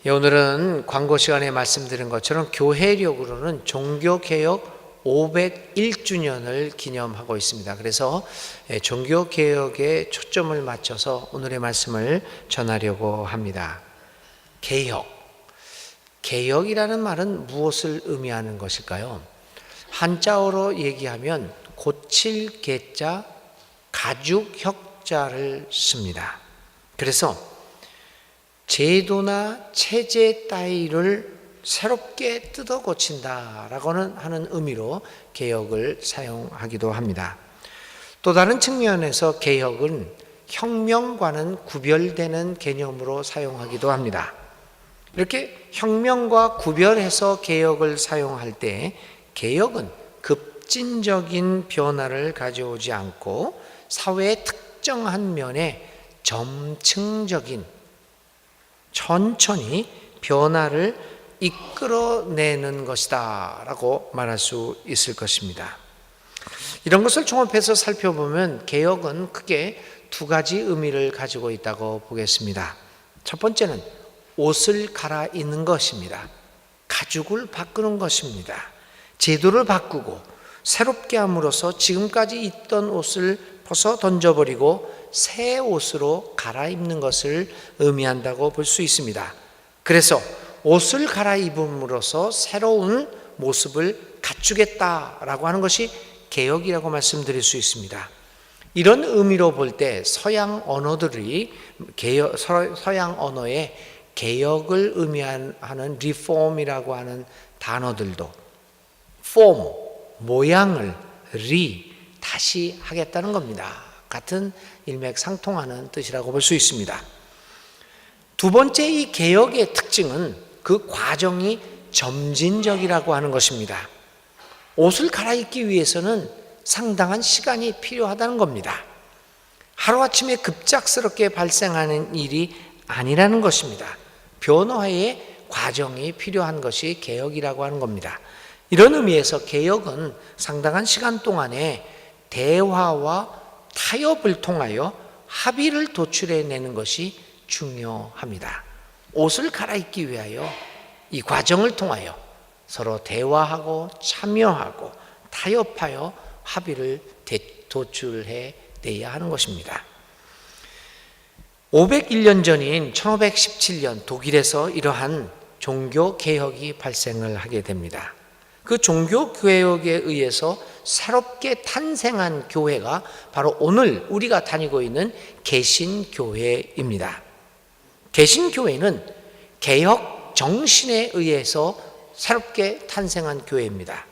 오늘은 광고 시간에 말씀드린 것처럼 교회력으로는 종교개혁 501주년을 기념하고 있습니다. 그래서 종교개혁에 초점을 맞춰서 오늘의 말씀을 전하려고 합니다. 개혁이라는 말은 무엇을 의미하는 것일까요? 한자어로 얘기하면 고칠 개자, 가죽 혁자를 씁니다. 그래서 제도나 체제 따위를 새롭게 뜯어 고친다라고는 하는 의미로 개혁을 사용하기도 합니다. 또 다른 측면에서 개혁은 혁명과는 구별되는 개념으로 사용하기도 합니다. 이렇게 혁명과 구별해서 개혁을 사용할 때 개혁은 급진적인 변화를 가져오지 않고 사회의 특정한 면에 점층적인 천천히 변화를 이끌어내는 것이다 라고 말할 수 있을 것입니다. 이런 것을 종합해서 살펴보면 개혁은 크게 두 가지 의미를 가지고 있다고 보겠습니다. 첫 번째는 옷을 갈아입는 것입니다. 가죽을 바꾸는 것입니다. 제도를 바꾸고 새롭게 함으로써 지금까지 입던 옷을 벗어 던져버리고 새 옷으로 갈아입는 것을 의미한다고 볼 수 있습니다. 그래서 옷을 갈아입음으로써 새로운 모습을 갖추겠다라고 하는 것이 개혁이라고 말씀드릴 수 있습니다. 이런 의미로 볼 때 서양 언어들이 서양 언어에 개혁을 의미하는 리폼이라고 하는 단어들도 폼, 모양을 다시 하겠다는 겁니다. 같은 일맥상통하는 뜻이라고 볼 수 있습니다. 두 번째 이 개혁의 특징은 그 과정이 점진적이라고 하는 것입니다. 옷을 갈아입기 위해서는 상당한 시간이 필요하다는 겁니다. 하루아침에 급작스럽게 발생하는 일이 아니라는 것입니다. 변화의 과정이 필요한 것이 개혁이라고 하는 겁니다. 이런 의미에서 개혁은 상당한 시간 동안에 대화와 타협을 통하여 합의를 도출해내는 것이 중요합니다. 옷을 갈아입기 위하여 이 과정을 통하여 서로 대화하고 참여하고 타협하여 합의를 도출해내야 하는 것입니다. 501년 전인 1517년 독일에서 이러한 종교개혁이 발생을 하게 됩니다. 그 종교개혁에 의해서 새롭게 탄생한 교회가 바로 오늘 우리가 다니고 있는 개신교회입니다. 개신교회는 개혁 정신에 의해서 새롭게 탄생한 교회입니다.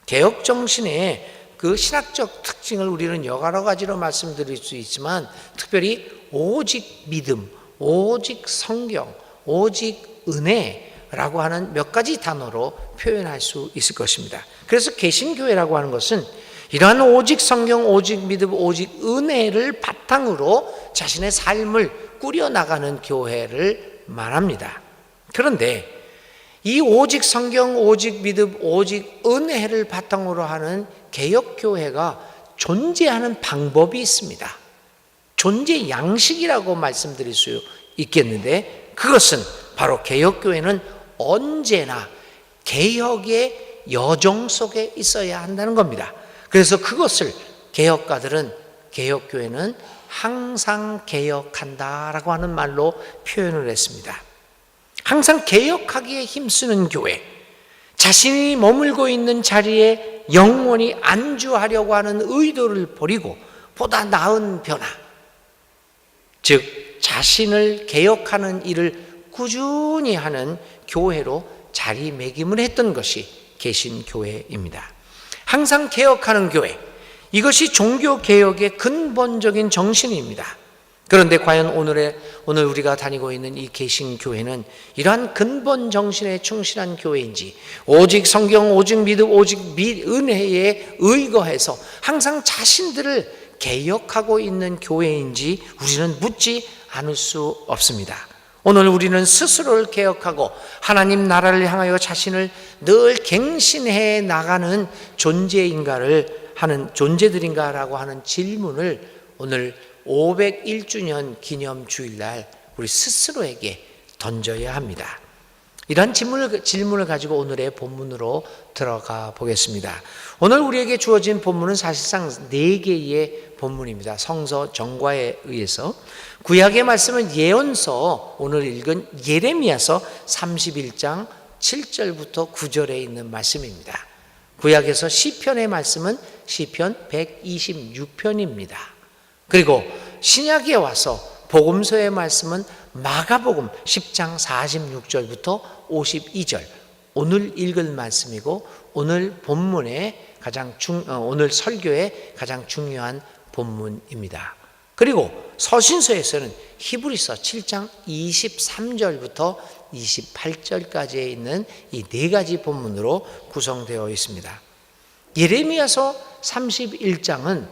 개혁 정신의 그 신학적 특징을 우리는 여러 가지로 말씀드릴 수 있지만 특별히 오직 믿음, 오직 성경, 오직 은혜라고 하는 몇 가지 단어로 표현할 수 있을 것입니다. 그래서 개신교회라고 하는 것은 이러한 오직 성경, 오직 믿음, 오직 은혜를 바탕으로 자신의 삶을 꾸려나가는 교회를 말합니다. 그런데 이 오직 성경, 오직 믿음, 오직 은혜를 바탕으로 하는 개혁교회가 존재하는 방법이 있습니다. 존재 양식이라고 말씀드릴 수 있겠는데 그것은 바로 개혁교회는 언제나 개혁의 여정 속에 있어야 한다는 겁니다. 그래서 그것을 개혁가들은 개혁교회는 항상 개혁한다라고 하는 말로 표현을 했습니다. 항상 개혁하기에 힘쓰는 교회, 자신이 머물고 있는 자리에 영원히 안주하려고 하는 의도를 버리고 보다 나은 변화, 즉 자신을 개혁하는 일을 꾸준히 하는 교회로 자리매김을 했던 것이 개신교회입니다. 항상 개혁하는 교회, 이것이 종교개혁의 근본적인 정신입니다. 그런데 과연 오늘 우리가 다니고 있는 이 개신교회는 이러한 근본 정신에 충실한 교회인지 오직 성경, 오직 믿음, 오직 은혜에 의거해서 항상 자신들을 개혁하고 있는 교회인지 우리는 묻지 않을 수 없습니다. 오늘 우리는 스스로를 개혁하고 하나님 나라를 향하여 자신을 늘 갱신해 나가는 존재들인가라고 하는 질문을 오늘 501주년 기념 주일날 우리 스스로에게 던져야 합니다. 이러한 질문을 가지고 오늘의 본문으로 들어가 보겠습니다. 오늘 우리에게 주어진 본문은 사실상 4개의 본문입니다. 성서 정과에 의해서. 구약의 말씀은 예언서, 오늘 읽은 예레미야서 31장 7절부터 9절에 있는 말씀입니다. 구약에서 시편의 말씀은 시편 126편입니다. 그리고 신약에 와서 복음서의 말씀은 마가복음 10장 46절부터 52절, 오늘 읽을 말씀이고 오늘 본문의 오늘 설교의 가장 중요한 본문입니다. 그리고 서신서에서는 히브리서 7장 23절부터 28절까지에 있는 이 4가지 본문으로 구성되어 있습니다. 예레미야서 31장은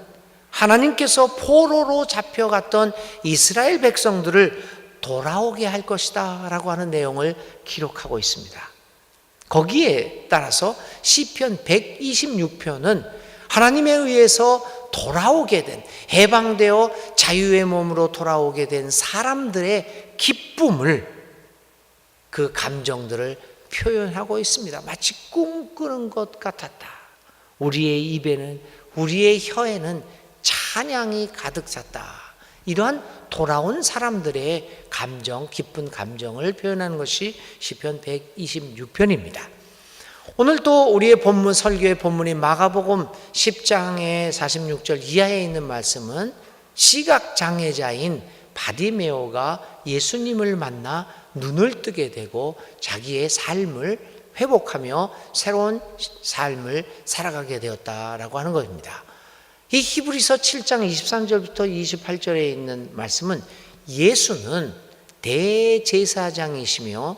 하나님께서 포로로 잡혀갔던 이스라엘 백성들을 돌아오게 할 것이다 라고 하는 내용을 기록하고 있습니다. 거기에 따라서 시편 126편은 하나님에 의해서 돌아오게 된, 해방되어 자유의 몸으로 돌아오게 된 사람들의 기쁨을, 그 감정들을 표현하고 있습니다. 마치 꿈꾸는 것 같았다. 우리의 입에는, 우리의 혀에는 찬양이 가득 찼다. 이러한 돌아온 사람들의 감정, 기쁜 감정을 표현하는 것이 시편 126편입니다. 오늘 또 우리의 본문, 설교의 본문인 마가복음 10장의 46절 이하에 있는 말씀은 시각장애자인 바디메오가 예수님을 만나 눈을 뜨게 되고 자기의 삶을 회복하며 새로운 삶을 살아가게 되었다라고 하는 것입니다. 이 히브리서 7장 23절부터 28절에 있는 말씀은 예수는 대제사장이시며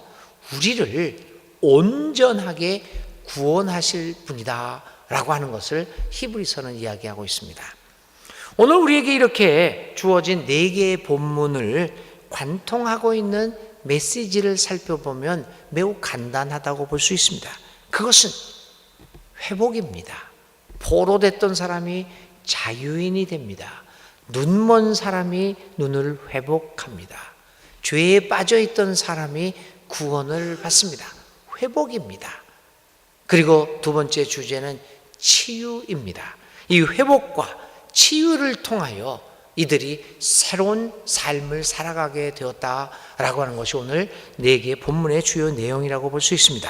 우리를 온전하게 구원하실 분이다 라고 하는 것을 히브리서는 이야기하고 있습니다. 오늘 우리에게 이렇게 주어진 4개의 본문을 관통하고 있는 메시지를 살펴보면 매우 간단하다고 볼 수 있습니다. 그것은 회복입니다. 포로됐던 사람이 자유인이 됩니다. 눈먼 사람이 눈을 회복합니다. 죄에 빠져있던 사람이 구원을 받습니다. 회복입니다. 그리고 두 번째 주제는 치유입니다. 이 회복과 치유를 통하여 이들이 새로운 삶을 살아가게 되었다라고 하는 것이 오늘 4개의 본문의 주요 내용이라고 볼 수 있습니다.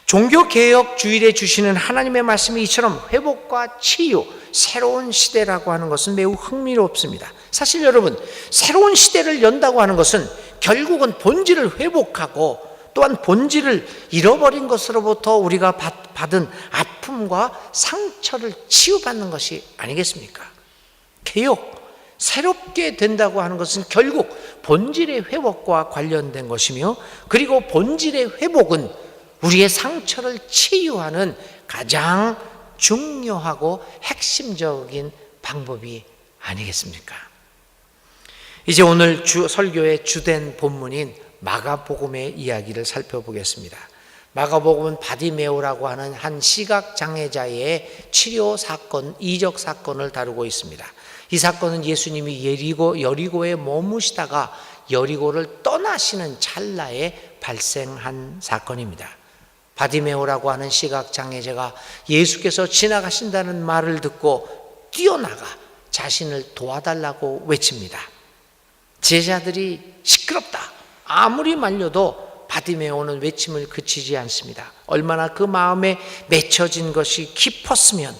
종교개혁 주일에 주시는 하나님의 말씀이 이처럼 회복과 치유, 새로운 시대라고 하는 것은 매우 흥미롭습니다. 사실 여러분, 새로운 시대를 연다고 하는 것은 결국은 본질을 회복하고 또한 본질을 잃어버린 것으로부터 우리가 받은 아픔과 상처를 치유받는 것이 아니겠습니까? 개혁, 새롭게 된다고 하는 것은 결국 본질의 회복과 관련된 것이며, 그리고 본질의 회복은 우리의 상처를 치유하는 가장 중요하고 핵심적인 방법이 아니겠습니까? 이제 오늘 설교의 주된 본문인 마가복음의 이야기를 살펴보겠습니다. 마가복음은 바디메오라고 하는 한 시각장애자의 치료 사건, 이적 사건을 다루고 있습니다. 이 사건은 예수님이 여리고에 머무시다가 여리고를 떠나시는 찰나에 발생한 사건입니다. 바디메오라고 하는 시각장애자가 예수께서 지나가신다는 말을 듣고 뛰어나가 자신을 도와달라고 외칩니다. 제자들이 시끄럽다, 아무리 말려도 바디메오는 외침을 그치지 않습니다. 얼마나 그 마음에 맺혀진 것이 깊었으면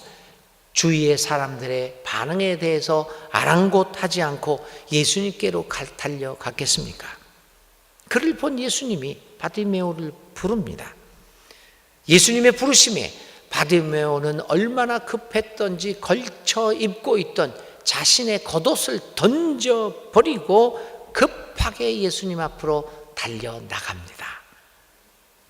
주위의 사람들의 반응에 대해서 아랑곳하지 않고 예수님께로 달려갔겠습니까? 그를 본 예수님이 바디메오를 부릅니다. 예수님의 부르심에 바디메오는 얼마나 급했던지 걸쳐 입고 있던 자신의 겉옷을 던져버리고 급하게 예수님 앞으로 달려나갑니다.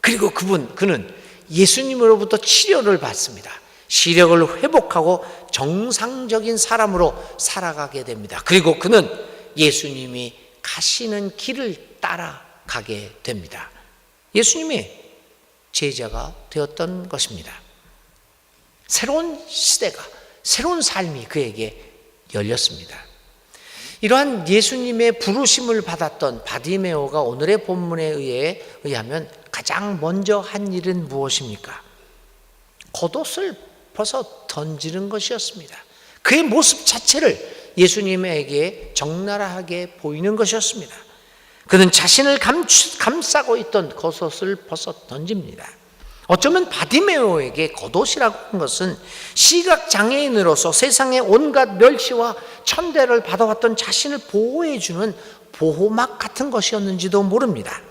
그리고 그는 예수님으로부터 치료를 받습니다. 시력을 회복하고 정상적인 사람으로 살아가게 됩니다. 그리고 그는 예수님이 가시는 길을 따라가게 됩니다. 예수님의 제자가 되었던 것입니다. 새로운 시대가, 새로운 삶이 그에게 열렸습니다. 이러한 예수님의 부르심을 받았던 바디메오가 오늘의 본문에 의하면 가장 먼저 한 일은 무엇입니까? 겉옷을 벗어 던지는 것이었습니다. 그의 모습 자체를 예수님에게 적나라하게 보이는 것이었습니다. 그는 자신을 감싸고 있던 겉옷을 벗어 던집니다. 어쩌면 바디메오에게 겉옷이라고 하는 것은 시각장애인으로서 세상의 온갖 멸시와 천대를 받아왔던 자신을 보호해주는 보호막 같은 것이었는지도 모릅니다.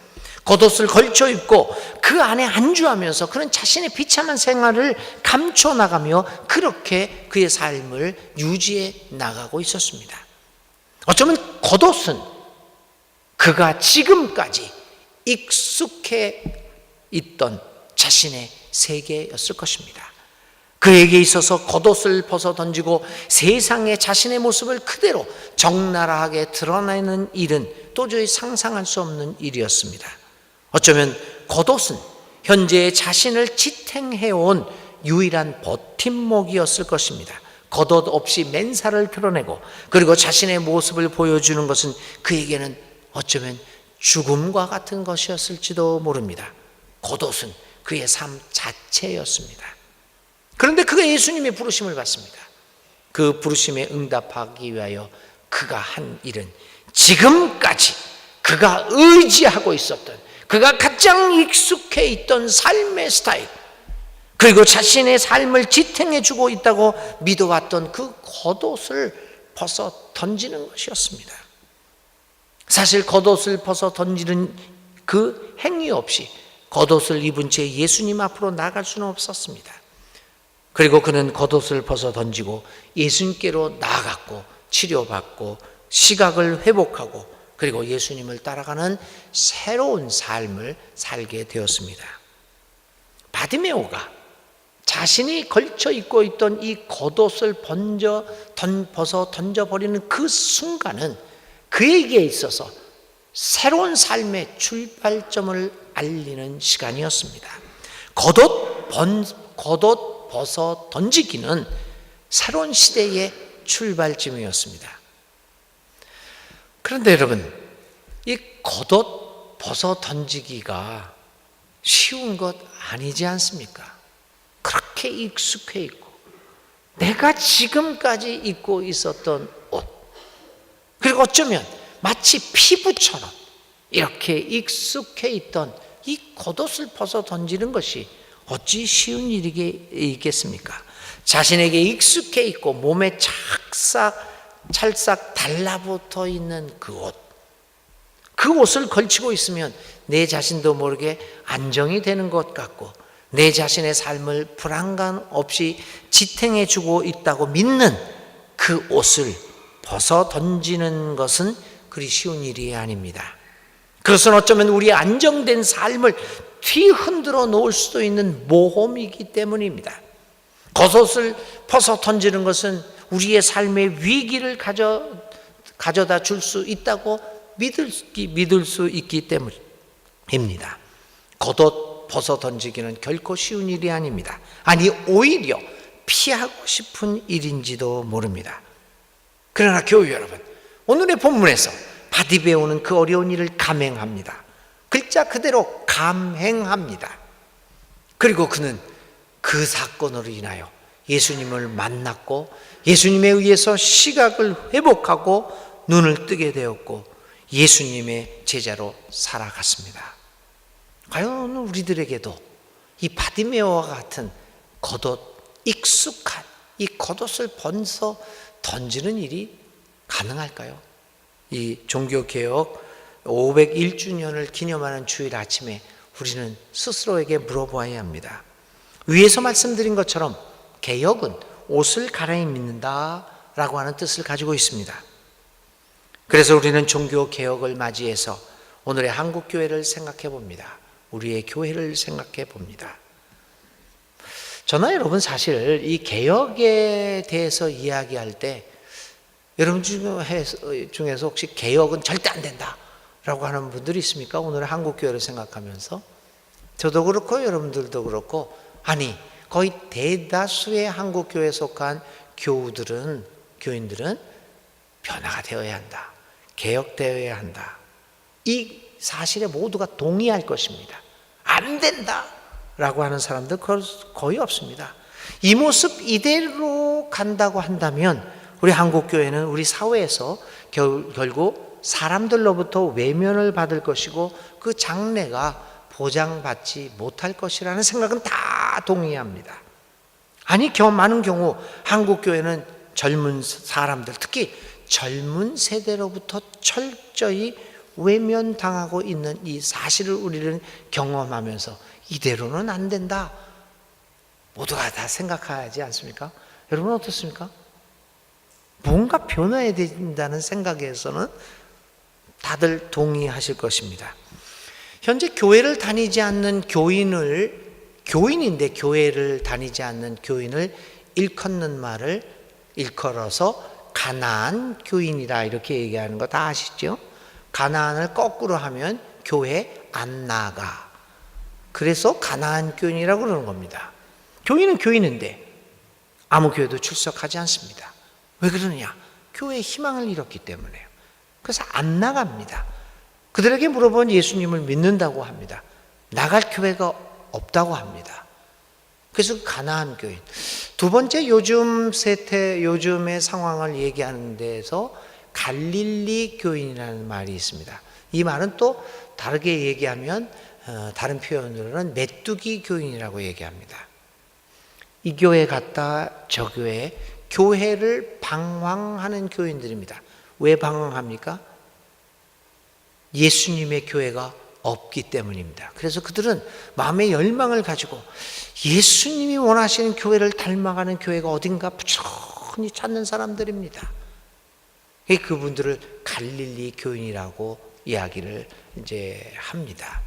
겉옷을 걸쳐 입고 그 안에 안주하면서 그는 자신의 비참한 생활을 감춰나가며 그렇게 그의 삶을 유지해 나가고 있었습니다. 어쩌면 겉옷은 그가 지금까지 익숙해 있던 자신의 세계였을 것입니다. 그에게 있어서 겉옷을 벗어 던지고 세상에 자신의 모습을 그대로 적나라하게 드러내는 일은 도저히 상상할 수 없는 일이었습니다. 어쩌면 겉옷은 현재의 자신을 지탱해온 유일한 버팀목이었을 것입니다. 겉옷 없이 맨살을 드러내고 그리고 자신의 모습을 보여주는 것은 그에게는 어쩌면 죽음과 같은 것이었을지도 모릅니다. 겉옷은 그의 삶 자체였습니다. 그런데 그가 예수님의 부르심을 받습니다. 그 부르심에 응답하기 위하여 그가 한 일은 지금까지 그가 의지하고 있었던, 그가 가장 익숙해 있던 삶의 스타일, 그리고 자신의 삶을 지탱해 주고 있다고 믿어왔던 그 겉옷을 벗어 던지는 것이었습니다. 사실 겉옷을 벗어 던지는 그 행위 없이 겉옷을 입은 채 예수님 앞으로 나갈 수는 없었습니다. 그리고 그는 겉옷을 벗어 던지고 예수님께로 나아갔고 치료받고 시각을 회복하고 그리고 예수님을 따라가는 새로운 삶을 살게 되었습니다. 바디메오가 자신이 걸쳐 입고 있던 이 겉옷을 벗어 던져버리는 그 순간은 그에게 있어서 새로운 삶의 출발점을 알리는 시간이었습니다. 겉옷 벗어 던지기는 새로운 시대의 출발점이었습니다. 그런데 여러분, 이 겉옷 벗어 던지기가 쉬운 것 아니지 않습니까? 그렇게 익숙해 있고 내가 지금까지 입고 있었던 옷, 그리고 어쩌면 마치 피부처럼 이렇게 익숙해 있던 이 겉옷을 벗어 던지는 것이 어찌 쉬운 일이겠습니까? 자신에게 익숙해 있고 몸에 찰싹 달라붙어 있는 그 옷, 그 옷을 걸치고 있으면 내 자신도 모르게 안정이 되는 것 같고 내 자신의 삶을 불안감 없이 지탱해 주고 있다고 믿는 그 옷을 벗어 던지는 것은 그리 쉬운 일이 아닙니다. 그것은 어쩌면 우리의 안정된 삶을 뒤흔들어 놓을 수도 있는 모험이기 때문입니다. 겉옷을 벗어 던지는 것은 우리의 삶의 위기를 가져다 줄 수 있다고 믿을 수 있기 때문입니다. 겉옷 벗어 던지기는 결코 쉬운 일이 아닙니다. 아니, 오히려 피하고 싶은 일인지도 모릅니다. 그러나 교우 여러분, 오늘의 본문에서 바디메오는 그 어려운 일을 감행합니다. 글자 그대로 감행합니다. 그리고 그는 그 사건으로 인하여 예수님을 만났고 예수님에 의해서 시각을 회복하고 눈을 뜨게 되었고 예수님의 제자로 살아갔습니다. 과연 우리들에게도 이 바디메오와 같은 겉옷, 익숙한 이 겉옷을 벗어 던지는 일이 가능할까요? 이 종교개혁 501주년을 기념하는 주일 아침에 우리는 스스로에게 물어보아야 합니다. 위에서 말씀드린 것처럼 개혁은 옷을 갈아입는다 라고 하는 뜻을 가지고 있습니다. 그래서 우리는 종교개혁을 맞이해서 오늘의 한국교회를 생각해 봅니다. 우리의 교회를 생각해 봅니다. 저나 여러분, 사실 이 개혁에 대해서 이야기할 때 여러분 중에서 혹시 개혁은 절대 안 된다 라고 하는 분들이 있습니까? 오늘의 한국교회를 생각하면서. 저도 그렇고 여러분들도 그렇고, 아니 거의 대다수의 한국교회에 속한 교인들은 변화가 되어야 한다, 개혁되어야 한다, 이 사실에 모두가 동의할 것입니다. 안 된다 라고 하는 사람들 거의 없습니다. 이 모습 이대로 간다고 한다면 우리 한국교회는 우리 사회에서 결국 사람들로부터 외면을 받을 것이고 그 장래가 보장받지 못할 것이라는 생각은 다 동의합니다. 아니, 많은 경우 한국교회는 젊은 사람들, 특히 젊은 세대로부터 철저히 외면당하고 있는 이 사실을 우리는 경험하면서 이대로는 안 된다, 모두가 다 생각하지 않습니까? 여러분 어떻습니까? 뭔가 변화해야 된다는 생각에서는 다들 동의하실 것입니다. 현재 교회를 다니지 않는 교인인데 교회를 다니지 않는 교인을 일컫는 말을 일컬어서 가나안 교인이라 이렇게 얘기하는 거 다 아시죠? 가나안을 거꾸로 하면 교회 안 나가. 그래서 가나안 교인이라고 그러는 겁니다. 교인은 교인인데 아무 교회도 출석하지 않습니다. 왜 그러느냐? 교회의 희망을 잃었기 때문에요. 그래서 안 나갑니다. 그들에게 물어본 예수님을 믿는다고 합니다. 나갈 교회가 없다고 합니다. 그래서 가나안 교인. 두 번째, 요즘의 상황을 얘기하는 데에서 갈릴리 교인이라는 말이 있습니다. 이 말은 또 다르게 얘기하면 다른 표현으로는 메뚜기 교인이라고 얘기합니다. 이 교회 갔다 저 교회를 방황하는 교인들입니다. 왜 방황합니까? 예수님의 교회가 없기 때문입니다. 그래서 그들은 마음의 열망을 가지고 예수님이 원하시는 교회를 닮아가는 교회가 어딘가 부지런히 찾는 사람들입니다. 그분들을 갈릴리 교인이라고 이야기를 이제 합니다.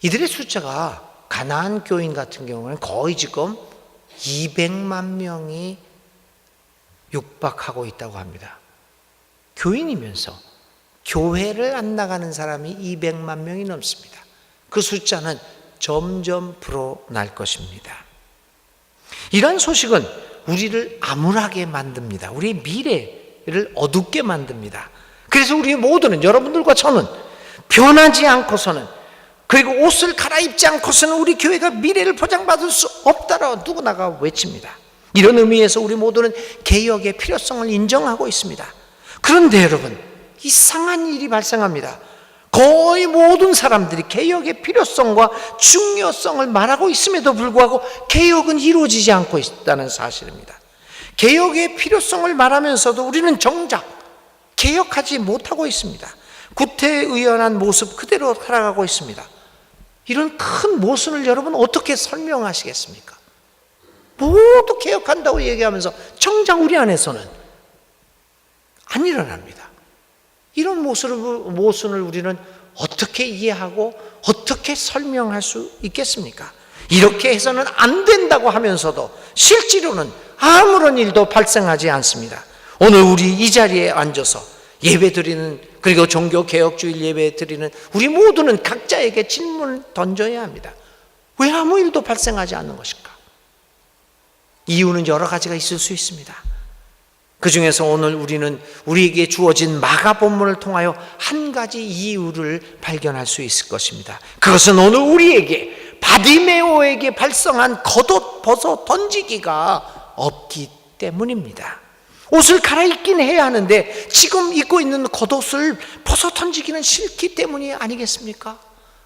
이들의 숫자가 가나안 교인 같은 경우는 거의 지금 200만 명이 육박하고 있다고 합니다. 교인이면서 교회를 안 나가는 사람이 200만 명이 넘습니다. 그 숫자는 점점 불어날 것입니다. 이러한 소식은 우리를 암울하게 만듭니다. 우리의 미래를 어둡게 만듭니다. 그래서 우리 모두는, 여러분들과 저는 변하지 않고서는, 그리고 옷을 갈아입지 않고서는 우리 교회가 미래를 보장받을 수 없다라고 누구나가 외칩니다. 이런 의미에서 우리 모두는 개혁의 필요성을 인정하고 있습니다. 그런데 여러분, 이상한 일이 발생합니다. 거의 모든 사람들이 개혁의 필요성과 중요성을 말하고 있음에도 불구하고 개혁은 이루어지지 않고 있다는 사실입니다. 개혁의 필요성을 말하면서도 우리는 정작 개혁하지 못하고 있습니다. 구태의연한 모습 그대로 살아가고 있습니다. 이런 큰 모순을 여러분 어떻게 설명하시겠습니까? 모두 개혁한다고 얘기하면서 정작 우리 안에서는 안 일어납니다. 이런 모순을 우리는 어떻게 이해하고 어떻게 설명할 수 있겠습니까? 이렇게 해서는 안 된다고 하면서도 실제로는 아무런 일도 발생하지 않습니다. 오늘 우리 이 자리에 앉아서 예배드리는, 그리고 종교개혁주일 예배드리는 우리 모두는 각자에게 질문을 던져야 합니다. 왜 아무 일도 발생하지 않는 것일까? 이유는 여러 가지가 있을 수 있습니다. 그 중에서 오늘 우리는 우리에게 주어진 마가본문을 통하여 한 가지 이유를 발견할 수 있을 것입니다. 그것은 오늘 우리에게 바디메오에게 발생한 겉옷 벗어 던지기가 없기 때문입니다. 옷을 갈아입긴 해야 하는데 지금 입고 있는 겉옷을 벗어 던지기는 싫기 때문이 아니겠습니까?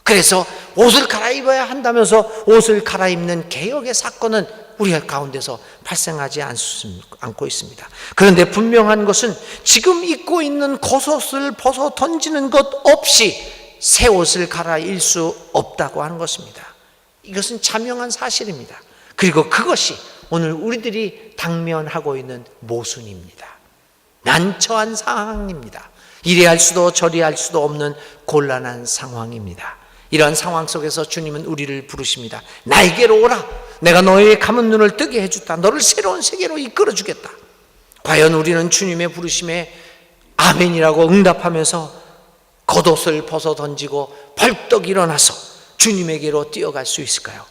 그래서 옷을 갈아입어야 한다면서 옷을 갈아입는 개혁의 사건은 우리 가운데서 발생하지 않고 있습니다. 그런데 분명한 것은 지금 입고 있는 겉옷을 벗어 던지는 것 없이 새 옷을 갈아입을 수 없다고 하는 것입니다. 이것은 자명한 사실입니다. 그리고 그것이 오늘 우리들이 당면하고 있는 모순입니다. 난처한 상황입니다. 이리 할 수도 저리 할 수도 없는 곤란한 상황입니다. 이러한 상황 속에서 주님은 우리를 부르십니다. 나에게로 오라. 내가 너의 감은 눈을 뜨게 해주다. 너를 새로운 세계로 이끌어 주겠다. 과연 우리는 주님의 부르심에 아멘이라고 응답하면서 겉옷을 벗어 던지고 벌떡 일어나서 주님에게로 뛰어갈 수 있을까요?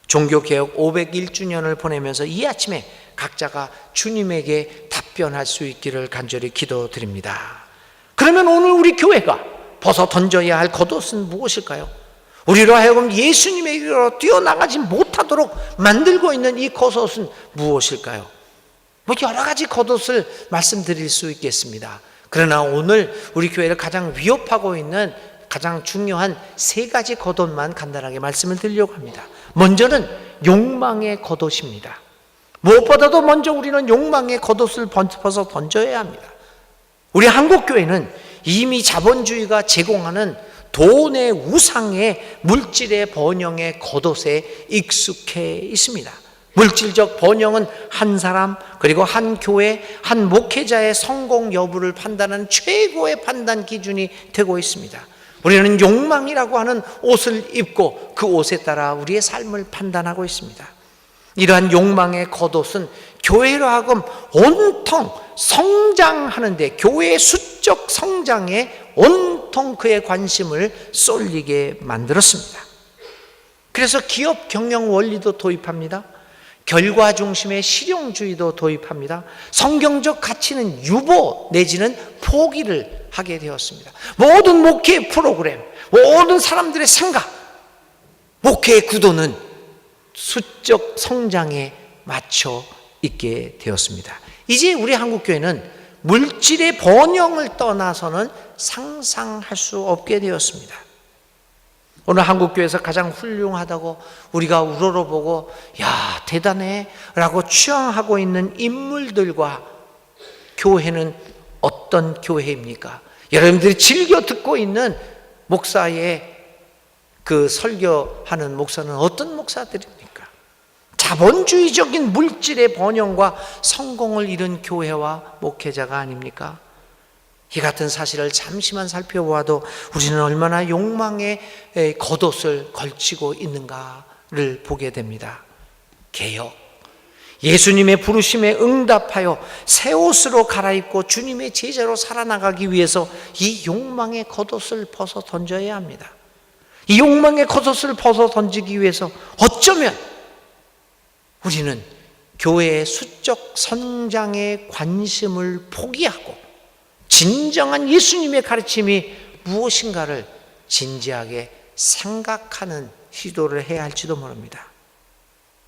종교개혁 501주년을 보내면서 이 아침에 각자가 주님에게 답변할 수 있기를 간절히 기도드립니다. 그러면 오늘 우리 교회가 벗어 던져야 할 겉옷은 무엇일까요? 우리로 하여금 예수님에게로 뛰어나가지 못하도록 만들고 있는 이 겉옷은 무엇일까요? 여러 가지 겉옷을 말씀드릴 수 있겠습니다. 그러나 오늘 우리 교회를 가장 위협하고 있는 가장 중요한 세 가지 겉옷만 간단하게 말씀을 드리려고 합니다. 먼저는 욕망의 겉옷입니다. 무엇보다도 먼저 우리는 욕망의 겉옷을 벗어 던져야 합니다. 우리 한국교회는 이미 자본주의가 제공하는 돈의 우상의 물질의 번영의 겉옷에 익숙해 있습니다. 물질적 번영은 한 사람 그리고 한 교회, 한 목회자의 성공 여부를 판단하는 최고의 판단 기준이 되고 있습니다. 우리는 욕망이라고 하는 옷을 입고 그 옷에 따라 우리의 삶을 판단하고 있습니다. 이러한 욕망의 겉옷은 교회로 하여금 온통 성장하는 데, 교회의 수적 성장에 온통 그의 관심을 쏠리게 만들었습니다. 그래서 기업 경영 원리도 도입합니다. 결과 중심의 실용주의도 도입합니다. 성경적 가치는 유보 내지는 포기를 하게 되었습니다. 모든 목회 프로그램, 모든 사람들의 생각, 목회의 구도는 수적 성장에 맞춰 있게 되었습니다. 이제 우리 한국교회는 물질의 번영을 떠나서는 상상할 수 없게 되었습니다. 오늘 한국교회에서 가장 훌륭하다고 우리가 우러러보고 야 대단해 라고 추앙하고 있는 인물들과 교회는 어떤 교회입니까? 여러분들이 즐겨 듣고 있는 목사의 그 설교하는 목사는 어떤 목사들입니까? 자본주의적인 물질의 번영과 성공을 이룬 교회와 목회자가 아닙니까? 이 같은 사실을 잠시만 살펴보아도 우리는 얼마나 욕망의 겉옷을 걸치고 있는가를 보게 됩니다. 개혁, 예수님의 부르심에 응답하여 새 옷으로 갈아입고 주님의 제자로 살아나가기 위해서 이 욕망의 겉옷을 벗어 던져야 합니다. 이 욕망의 겉옷을 벗어 던지기 위해서 어쩌면 우리는 교회의 수적 성장에 관심을 포기하고 진정한 예수님의 가르침이 무엇인가를 진지하게 생각하는 시도를 해야 할지도 모릅니다.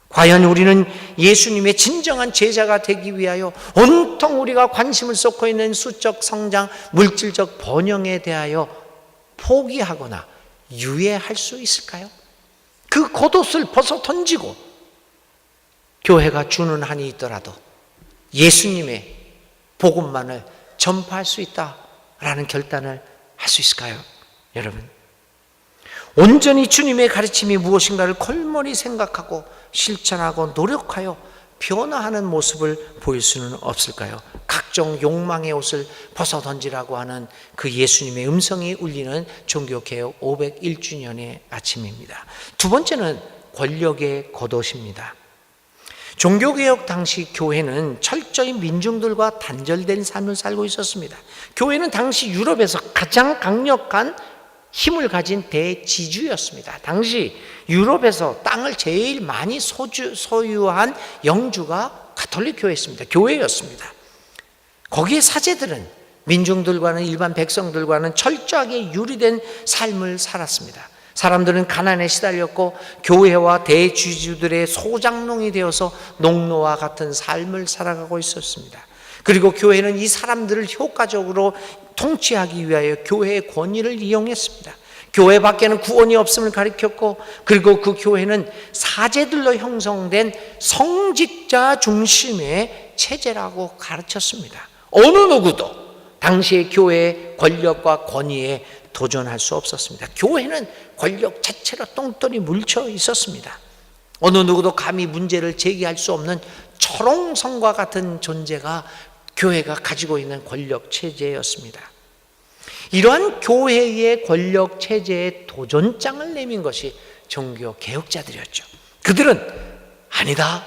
과연 우리는 예수님의 진정한 제자가 되기 위하여 온통 우리가 관심을 쏟고 있는 수적 성장, 물질적 번영에 대하여 포기하거나 유예할 수 있을까요? 그 겉옷을 벗어 던지고 교회가 주는 한이 있더라도 예수님의 복음만을 전파할 수 있다라는 결단을 할 수 있을까요? 여러분, 온전히 주님의 가르침이 무엇인가를 골몰이 생각하고 실천하고 노력하여 변화하는 모습을 보일 수는 없을까요? 각종 욕망의 옷을 벗어 던지라고 하는 그 예수님의 음성이 울리는 종교개혁 501주년의 아침입니다. 두 번째는 권력의 겉옷입니다. 종교개혁 당시 교회는 철저히 민중들과 단절된 삶을 살고 있었습니다. 교회는 당시 유럽에서 가장 강력한 힘을 가진 대지주였습니다. 당시 유럽에서 땅을 제일 많이 소유한 영주가 가톨릭 교회였습니다. 교회였습니다. 거기에 사제들은 민중들과는 일반 백성들과는 철저하게 유리된 삶을 살았습니다. 사람들은 가난에 시달렸고 교회와 대주주들의 소장농이 되어서 농노와 같은 삶을 살아가고 있었습니다. 그리고 교회는 이 사람들을 효과적으로 통치하기 위하여 교회의 권위를 이용했습니다. 교회 밖에는 구원이 없음을 가르쳤고, 그리고 그 교회는 사제들로 형성된 성직자 중심의 체제라고 가르쳤습니다. 어느 누구도 당시의 교회의 권력과 권위에 도전할 수 없었습니다. 교회는 권력 자체로 똥돌이 뭉쳐 있었습니다. 어느 누구도 감히 문제를 제기할 수 없는 초롱성과 같은 존재가 교회가 가지고 있는 권력 체제였습니다. 이러한 교회의 권력 체제에 도전장을 내민 것이 종교 개혁자들이었죠. 그들은 아니다,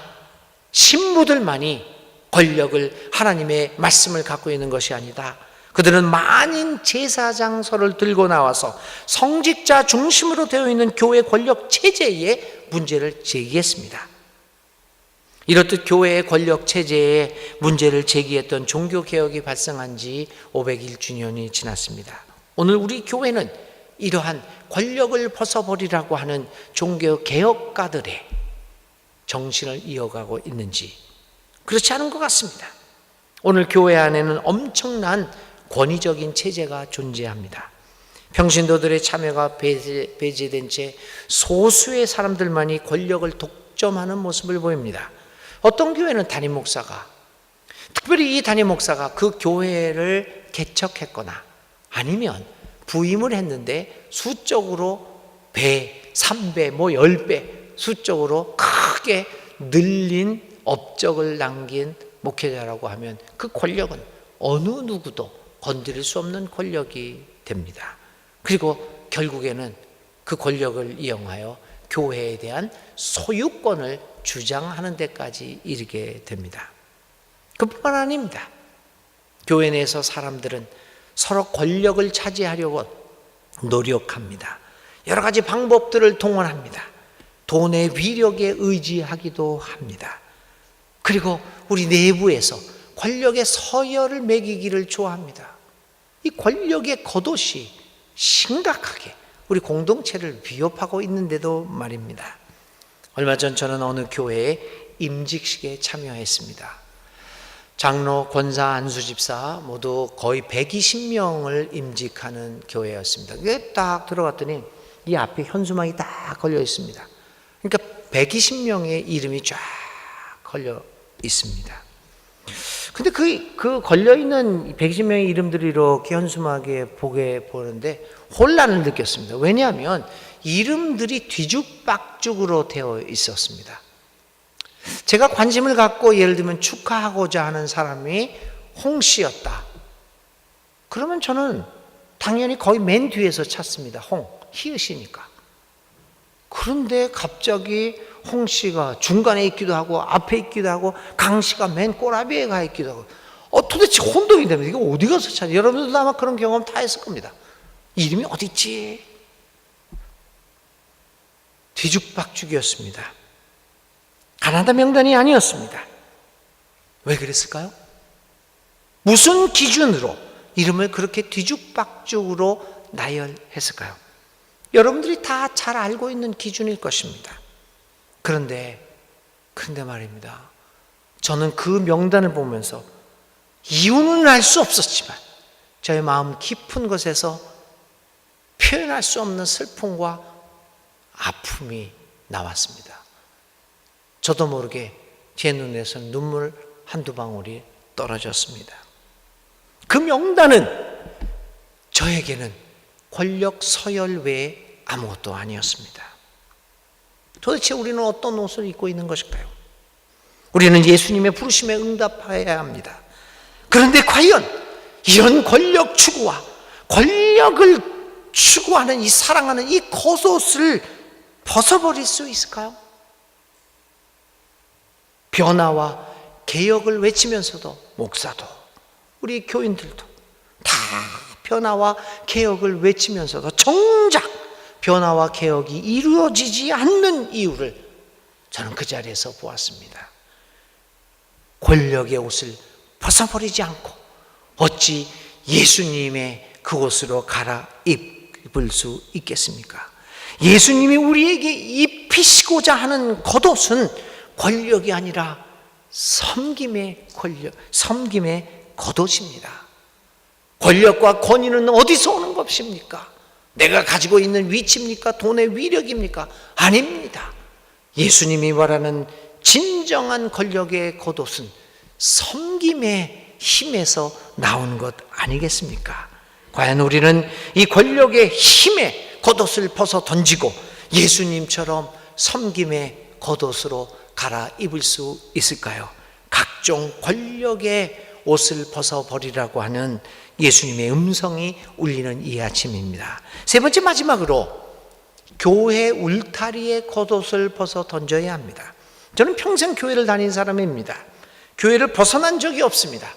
신부들만이 권력을, 하나님의 말씀을 갖고 있는 것이 아니다. 그들은 만인 제사장서를 들고 나와서 성직자 중심으로 되어 있는 교회 권력 체제에 문제를 제기했습니다. 이렇듯 교회의 권력 체제에 문제를 제기했던 종교개혁이 발생한 지 501주년이 지났습니다. 오늘 우리 교회는 이러한 권력을 벗어버리라고 하는 종교 개혁가들의 정신을 이어가고 있는지 그렇지 않은 것 같습니다. 오늘 교회 안에는 엄청난 권위적인 체제가 존재합니다. 평신도들의 참여가 배제된 채 소수의 사람들만이 권력을 독점하는 모습을 보입니다. 어떤 교회는 담임 목사가, 특별히 이 담임 목사가 그 교회를 개척했거나 아니면 부임을 했는데 수적으로 배, 3배, 10배 수적으로 크게 늘린 업적을 남긴 목회자라고 하면 그 권력은 어느 누구도 건드릴 수 없는 권력이 됩니다. 그리고 결국에는 그 권력을 이용하여 교회에 대한 소유권을 주장하는 데까지 이르게 됩니다. 그뿐만 아닙니다. 교회 내에서 사람들은 서로 권력을 차지하려고 노력합니다. 여러 가지 방법들을 동원합니다. 돈의 위력에 의지하기도 합니다. 그리고 우리 내부에서 권력의 서열을 매기기를 좋아합니다. 이 권력의 겉옷이 심각하게 우리 공동체를 위협하고 있는데도 말입니다. 얼마 전 저는 어느 교회에 임직식에 참여했습니다. 장로, 권사, 안수집사 모두 거의 120명을 임직하는 교회였습니다. 그게 딱 들어갔더니 이 앞에 현수막이 딱 걸려 있습니다. 그러니까 120명의 이름이 쫙 걸려 있습니다. 근데 그 걸려있는 120명의 이름들이 이렇게 현수막에 보는데 혼란을 느꼈습니다. 왜냐하면 이름들이 뒤죽박죽으로 되어 있었습니다. 제가 관심을 갖고 예를 들면 축하하고자 하는 사람이 홍 씨였다. 그러면 저는 당연히 거의 맨 뒤에서 찾습니다. 홍, 히읗이니까. 그런데 갑자기 홍 씨가 중간에 있기도 하고 앞에 있기도 하고 강 씨가 맨 꼬라비에 가 있기도 하고 도대체 혼동이 됩니다. 이거 어디 가서 찾아? 여러분들도 아마 그런 경험 다 했을 겁니다. 이름이 어디 있지? 뒤죽박죽이었습니다. 가나다 명단이 아니었습니다. 왜 그랬을까요? 무슨 기준으로 이름을 그렇게 뒤죽박죽으로 나열했을까요? 여러분들이 다 잘 알고 있는 기준일 것입니다. 그런데 말입니다. 저는 그 명단을 보면서 이유는 알 수 없었지만 저의 마음 깊은 곳에서 표현할 수 없는 슬픔과 아픔이 나왔습니다. 저도 모르게 제 눈에서 눈물 한두 방울이 떨어졌습니다. 그 명단은 저에게는 권력 서열 외에 아무것도 아니었습니다. 도대체 우리는 어떤 옷을 입고 있는 것일까요? 우리는 예수님의 부르심에 응답해야 합니다. 그런데 과연 이런 권력 추구와 권력을 추구하는 이 사랑하는 이 겉옷을 벗어버릴 수 있을까요? 변화와 개혁을 외치면서도 목사도 우리 교인들도 다 변화와 개혁을 외치면서도 정작 변화와 개혁이 이루어지지 않는 이유를 저는 그 자리에서 보았습니다. 권력의 옷을 벗어버리지 않고 어찌 예수님의 그 옷으로 갈아입을 수 있겠습니까? 예수님이 우리에게 입히시고자 하는 겉옷은 권력이 아니라 섬김의 겉옷입니다. 권력과 권위는 어디서 오는 것입니까? 내가 가지고 있는 위치입니까? 돈의 위력입니까? 아닙니다. 예수님이 말하는 진정한 권력의 겉옷은 섬김의 힘에서 나오는 것 아니겠습니까? 과연 우리는 이 권력의 힘의 겉옷을 벗어 던지고 예수님처럼 섬김의 겉옷으로 갈아입을 수 있을까요? 각종 권력의 옷을 벗어버리라고 하는 예수님의 음성이 울리는 이 아침입니다. 세 번째, 마지막으로 교회 울타리의 겉옷을 벗어 던져야 합니다. 저는 평생 교회를 다닌 사람입니다. 교회를 벗어난 적이 없습니다.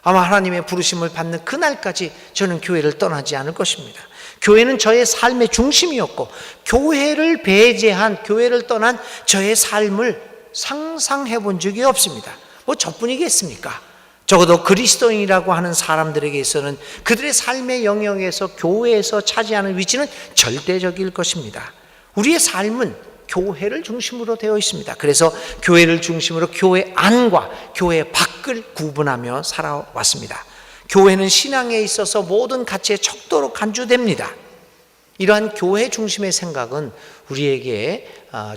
아마 하나님의 부르심을 받는 그날까지 저는 교회를 떠나지 않을 것입니다. 교회는 저의 삶의 중심이었고 교회를 배제한, 교회를 떠난 저의 삶을 상상해 본 적이 없습니다. 뭐 저뿐이겠습니까? 적어도 그리스도인이라고 하는 사람들에게 있어서는 그들의 삶의 영역에서 교회에서 차지하는 위치는 절대적일 것입니다. 우리의 삶은 교회를 중심으로 되어 있습니다. 그래서 교회를 중심으로 교회 안과 교회 밖을 구분하며 살아왔습니다. 교회는 신앙에 있어서 모든 가치의 척도로 간주됩니다. 이러한 교회 중심의 생각은 우리에게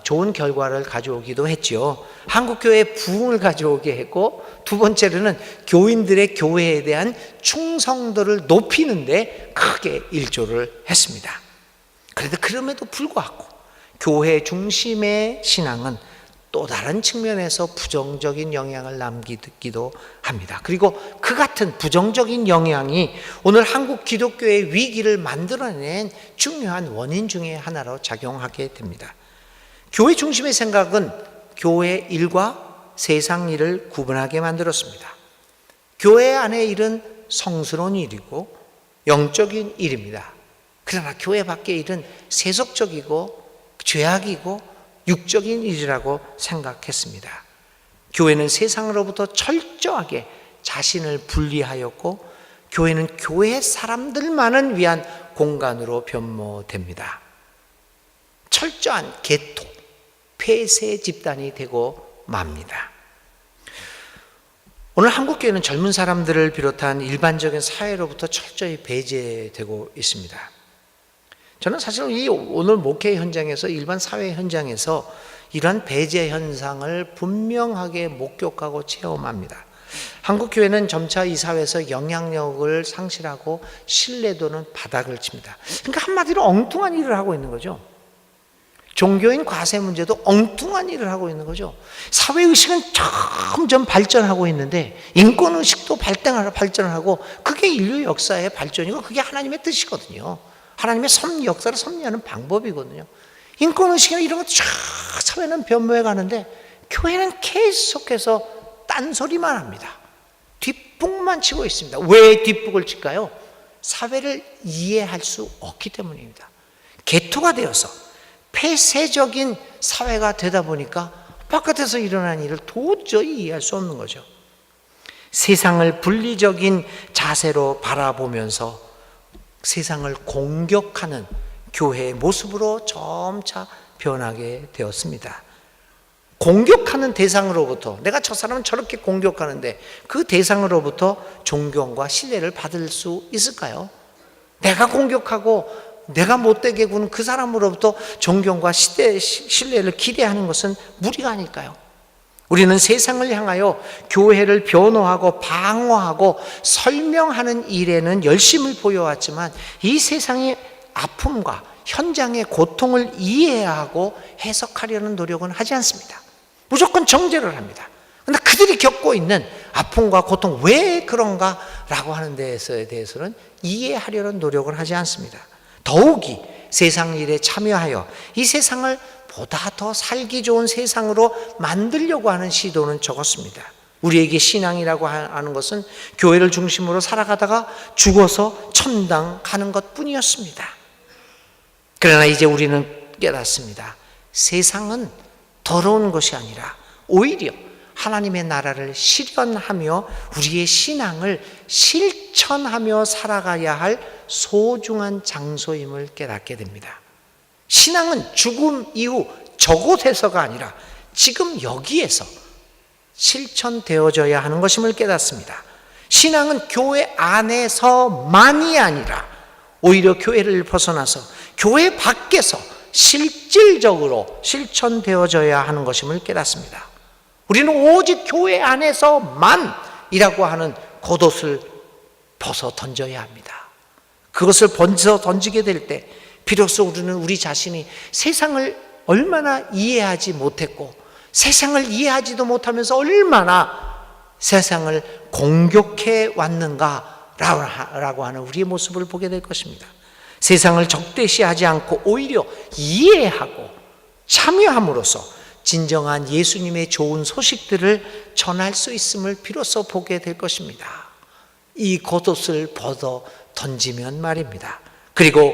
좋은 결과를 가져오기도 했죠. 한국교회의 부흥을 가져오게 했고, 두 번째로는 교인들의 교회에 대한 충성도를 높이는 데 크게 일조를 했습니다. 그럼에도 불구하고 교회 중심의 신앙은 또 다른 측면에서 부정적인 영향을 남기도 합니다. 그리고 그 같은 부정적인 영향이 오늘 한국 기독교의 위기를 만들어낸 중요한 원인 중에 하나로 작용하게 됩니다. 교회 중심의 생각은 교회 일과 세상 일을 구분하게 만들었습니다. 교회 안의 일은 성스러운 일이고 영적인 일입니다. 그러나 교회 밖의 일은 세속적이고 죄악이고 육적인 일이라고 생각했습니다. 교회는 세상으로부터 철저하게 자신을 분리하였고, 교회는 교회 사람들만을 위한 공간으로 변모됩니다. 철저한 개토, 폐쇄 집단이 되고 맙니다. 오늘 한국교회는 젊은 사람들을 비롯한 일반적인 사회로부터 철저히 배제되고 있습니다. 저는 사실 오늘 목회 현장에서, 일반 사회 현장에서 이러한 배제 현상을 분명하게 목격하고 체험합니다. 한국교회는 점차 이 사회에서 영향력을 상실하고 신뢰도는 바닥을 칩니다. 그러니까 한마디로 엉뚱한 일을 하고 있는 거죠. 종교인 과세 문제도 엉뚱한 일을 하고 있는 거죠. 사회의식은 점점 발전하고 있는데 인권의식도 발전을 하고, 그게 인류 역사의 발전이고 그게 하나님의 뜻이거든요. 하나님의 역사를 섭리하는 방법이거든요. 인권의식이나 이런 것 쫙 사회는 변모해 가는데 교회는 계속해서 딴소리만 합니다. 뒷북만 치고 있습니다. 왜 뒷북을 칠까요? 사회를 이해할 수 없기 때문입니다. 개토가 되어서 폐쇄적인 사회가 되다 보니까 바깥에서 일어난 일을 도저히 이해할 수 없는 거죠. 세상을 분리적인 자세로 바라보면서 세상을 공격하는 교회의 모습으로 점차 변하게 되었습니다. 공격하는 대상으로부터, 내가 저 사람은 저렇게 공격하는데 그 대상으로부터 존경과 신뢰를 받을 수 있을까요? 내가 공격하고 내가 못되게 구는 그 사람으로부터 존경과 신뢰를 기대하는 것은 무리가 아닐까요? 우리는 세상을 향하여 교회를 변호하고 방어하고 설명하는 일에는 열심을 보여왔지만 이 세상의 아픔과 현장의 고통을 이해하고 해석하려는 노력은 하지 않습니다. 무조건 정죄를 합니다. 그런데 그들이 겪고 있는 아픔과 고통, 왜 그런가 라고 하는 데에 대해서는 이해하려는 노력을 하지 않습니다. 더욱이 세상 일에 참여하여 이 세상을 보다 더 살기 좋은 세상으로 만들려고 하는 시도는 적었습니다. 우리에게 신앙이라고 하는 것은 교회를 중심으로 살아가다가 죽어서 천당 가는 것뿐이었습니다. 그러나 이제 우리는 깨닫습니다. 세상은 더러운 것이 아니라 오히려 하나님의 나라를 실현하며 우리의 신앙을 실천하며 살아가야 할 소중한 장소임을 깨닫게 됩니다. 신앙은 죽음 이후 저곳에서가 아니라 지금 여기에서 실천되어져야 하는 것임을 깨닫습니다. 신앙은 교회 안에서만이 아니라 오히려 교회를 벗어나서 교회 밖에서 실질적으로 실천되어져야 하는 것임을 깨닫습니다. 우리는 오직 교회 안에서만이라고 하는 겉옷을 벗어 던져야 합니다. 그것을 벗어 던지게 될 때 비로소 우리는 우리 자신이 세상을 얼마나 이해하지 못했고 세상을 이해하지도 못하면서 얼마나 세상을 공격해 왔는가라고 하는 우리의 모습을 보게 될 것입니다. 세상을 적대시하지 않고 오히려 이해하고 참여함으로써 진정한 예수님의 좋은 소식들을 전할 수 있음을 비로소 보게 될 것입니다. 이 겉옷을 벗어 던지면 말입니다. 그리고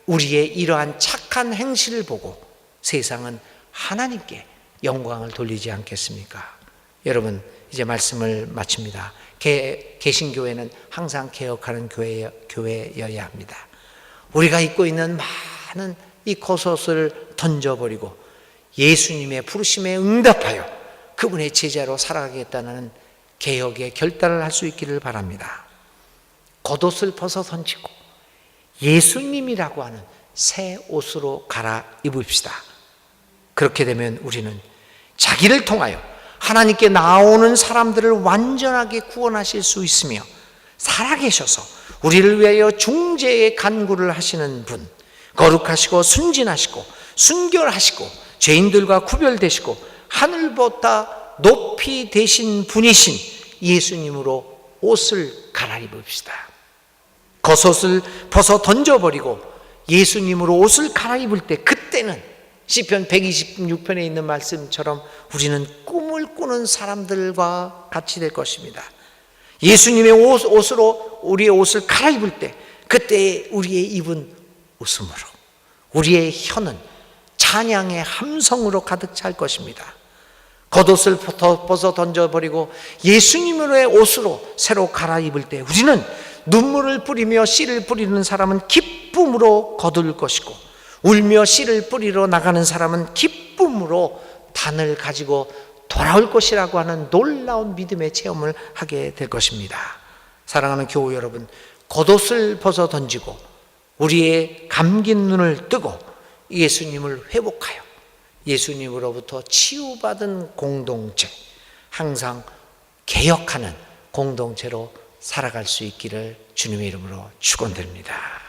우리의 이러한 착한 행실을 보고 세상은 하나님께 영광을 돌리지 않겠습니까? 여러분, 이제 말씀을 마칩니다. 개신교회는 항상 개혁하는 교회여야 합니다. 우리가 입고 있는 많은 이 겉옷을 던져버리고 예수님의 부르심에 응답하여 그분의 제자로 살아가겠다는 개혁의 결단을 할 수 있기를 바랍니다. 겉옷을 벗어 던지고 예수님이라고 하는 새 옷으로 갈아입읍시다. 그렇게 되면 우리는 자기를 통하여 하나님께 나오는 사람들을 완전하게 구원하실 수 있으며, 살아계셔서 우리를 위하여 중재의 간구를 하시는 분, 거룩하시고 순진하시고 순결하시고 죄인들과 구별되시고 하늘보다 높이 되신 분이신 예수님으로 옷을 갈아입읍시다. 겉옷을 벗어 던져버리고 예수님으로 옷을 갈아입을 때, 그때는 시편 126편에 있는 말씀처럼 우리는 꿈을 꾸는 사람들과 같이 될 것입니다. 예수님의 옷으로 우리의 옷을 갈아입을 때, 그때 우리의 입은 웃음으로, 우리의 혀는 찬양의 함성으로 가득 찰 것입니다. 겉옷을 벗어 던져버리고 예수님의 옷으로 새로 갈아입을 때 우리는 눈물을 뿌리며 씨를 뿌리는 사람은 기쁨으로 거둘 것이고, 울며 씨를 뿌리러 나가는 사람은 기쁨으로 단을 가지고 돌아올 것이라고 하는 놀라운 믿음의 체험을 하게 될 것입니다. 사랑하는 교우 여러분, 겉옷을 벗어 던지고 우리의 감긴 눈을 뜨고 예수님을 회복하여 예수님으로부터 치유받은 공동체, 항상 개혁하는 공동체로 살아갈 수 있기를 주님의 이름으로 축원드립니다.